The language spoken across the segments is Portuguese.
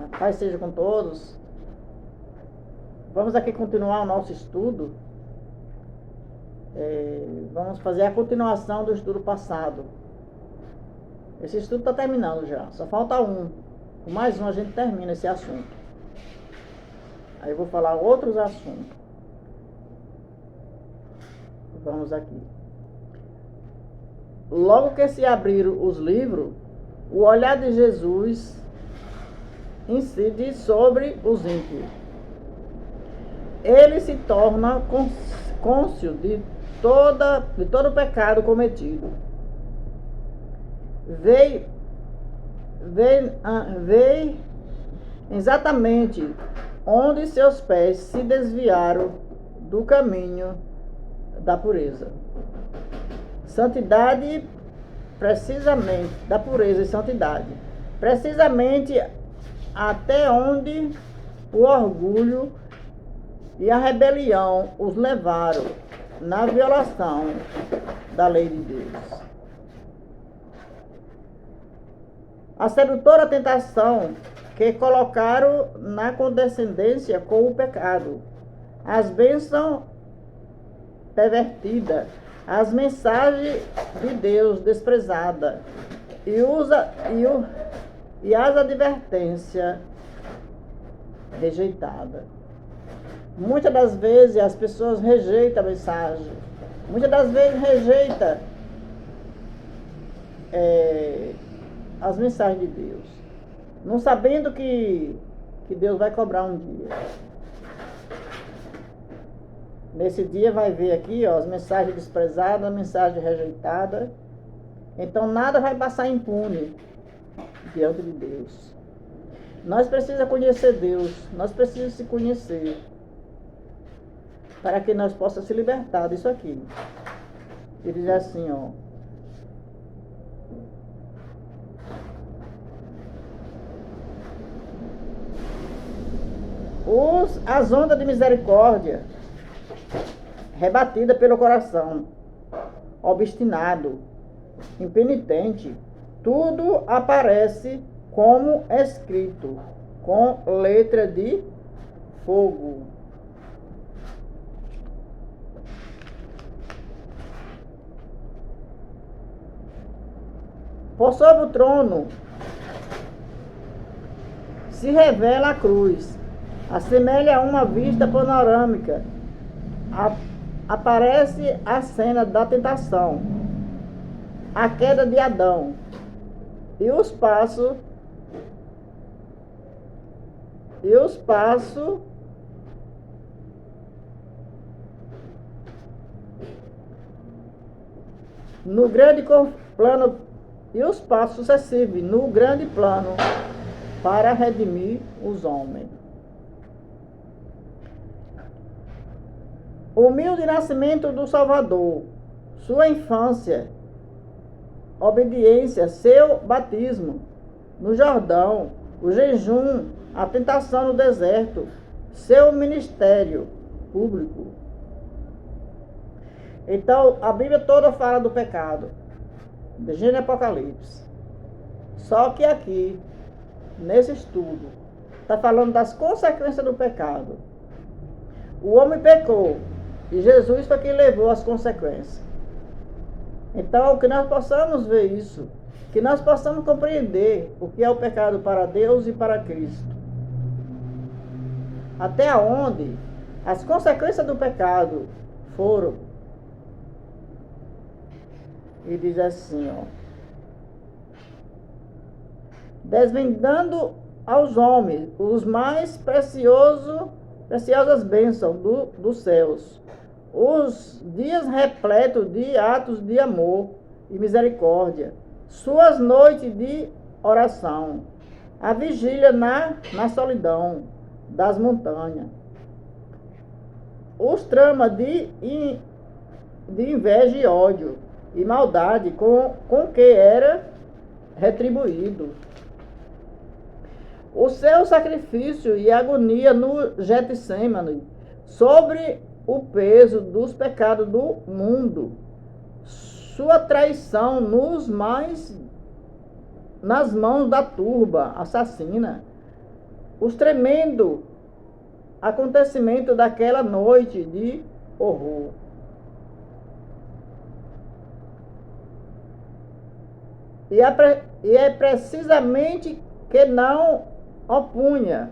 A paz seja com todos. Vamos aqui continuar o nosso estudo. Vamos fazer a continuação do estudo passado. Esse estudo está terminando já, só falta um. Com mais um a gente termina esse assunto. Aí eu vou falar outros assuntos. Vamos aqui. Logo que se abriram os livros, o olhar de Jesus incide sobre os ímpios. Ele se torna cônscio de todo o pecado cometido. Vê exatamente onde seus pés se desviaram do caminho da pureza. Santidade, precisamente, da pureza e santidade. Precisamente até onde o orgulho e a rebelião os levaram na violação da lei de Deus. A sedutora tentação que colocaram na condescendência com o pecado, as bênçãos pervertidas, as mensagens de Deus desprezadas e as advertências rejeitadas. Muitas das vezes as pessoas rejeitam a mensagem. Muitas das vezes rejeitam as mensagens de Deus, não sabendo que Deus vai cobrar um dia. Nesse dia vai ver aqui, ó, as mensagens desprezadas, a mensagem rejeitada. Então nada vai passar impune diante de Deus. Nós precisamos conhecer Deus, nós precisamos se conhecer, para que nós possamos se libertar disso aqui. Ele diz assim, ó. As ondas de misericórdia, rebatida pelo coração, obstinado, impenitente, tudo aparece como escrito, com letra de fogo. Por sobre o trono se revela a cruz, assemelha a uma vista panorâmica. Aparece a cena da tentação, a queda de Adão e os passos no grande plano e os passos sucessivos no grande plano para redimir os homens. O humilde nascimento do Salvador, sua infância, obediência, seu batismo no Jordão, o jejum, a tentação no deserto, seu ministério público. Então, a Bíblia toda fala do pecado, de Gênesis e Apocalipse. Só que aqui, nesse estudo, está falando das consequências do pecado. O homem pecou e Jesus foi quem levou as consequências. Então, que nós possamos ver isso, que nós possamos compreender o que é o pecado para Deus e para Cristo. Até onde as consequências do pecado foram. E diz assim, ó. Desvendando aos homens os mais preciosas bênçãos dos céus, os dias repletos de atos de amor e misericórdia, suas noites de oração, a vigília na solidão das montanhas, os tramas de inveja e ódio e maldade com que era retribuído, o seu sacrifício e agonia no Getsêmani, sobre o peso dos pecados do mundo, sua traição nas mãos da turba assassina, os tremendos acontecimentos daquela noite de horror. E é precisamente que não opunha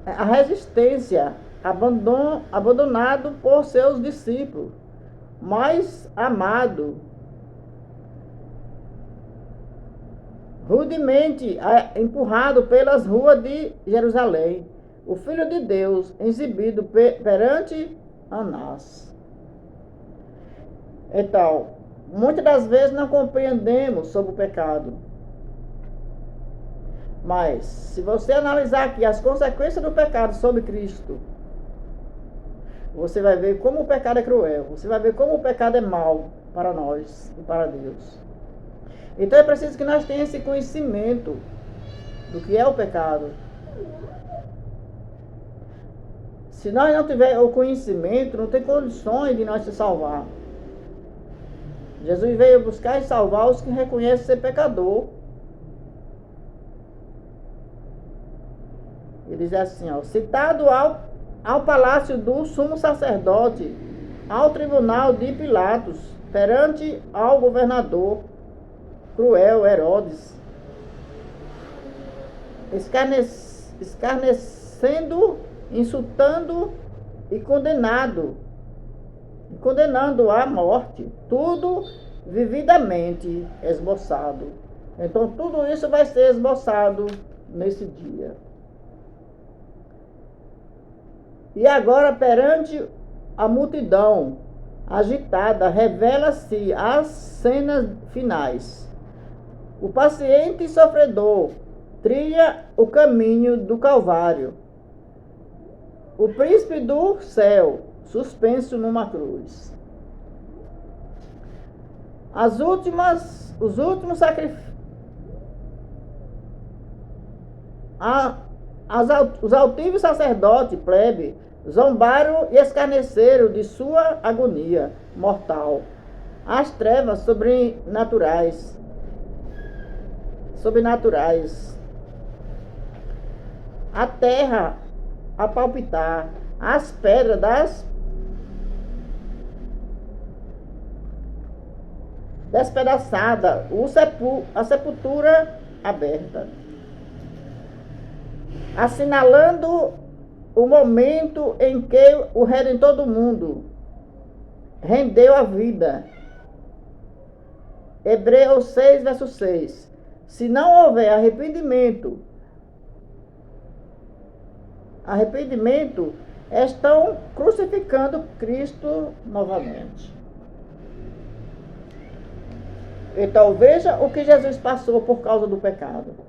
a resistência, abandonado por seus discípulos, mais amado, rudemente empurrado pelas ruas de Jerusalém, o Filho de Deus, exibido perante Anás. Então, muitas das vezes não compreendemos sobre o pecado. Mas, se você analisar aqui as consequências do pecado sobre Cristo, você vai ver como o pecado é cruel. Você vai ver como o pecado é mau para nós e para Deus. Então é preciso que nós tenhamos esse conhecimento do que é o pecado. Se nós não tivermos o conhecimento, não tem condições de nós se salvar. Jesus veio buscar e salvar os que reconhecem ser pecador. Ele diz assim, ó, citado ao palácio do sumo sacerdote, ao tribunal de Pilatos, perante ao governador cruel Herodes, escarnecendo, insultando e condenando à morte, tudo vividamente esboçado. Então tudo isso vai ser esboçado nesse dia. E agora, perante a multidão agitada, revela-se as cenas finais. O paciente sofredor trilha o caminho do Calvário. O príncipe do céu, suspenso numa cruz. Os últimos sacrifícios. Os altivos sacerdotes, plebe, zombaram e escarneceram de sua agonia mortal. As trevas sobrenaturais. A terra a palpitar. As pedras despedaçadas. A sepultura aberta. Assinalando o momento em que o Redentor do mundo rendeu a vida. Hebreus 6, verso 6. Se não houver arrependimento, estão crucificando Cristo novamente. Então veja o que Jesus passou por causa do pecado.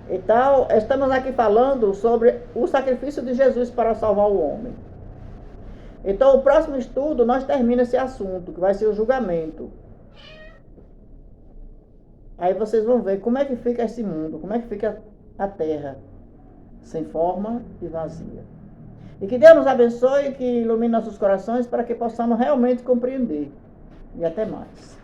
Então, estamos aqui falando sobre o sacrifício de Jesus para salvar o homem. Então, o próximo estudo, nós terminamos esse assunto, que vai ser o julgamento. Aí vocês vão ver como é que fica esse mundo, como é que fica a terra, sem forma e vazia. E que Deus nos abençoe e que ilumine nossos corações para que possamos realmente compreender. E até mais.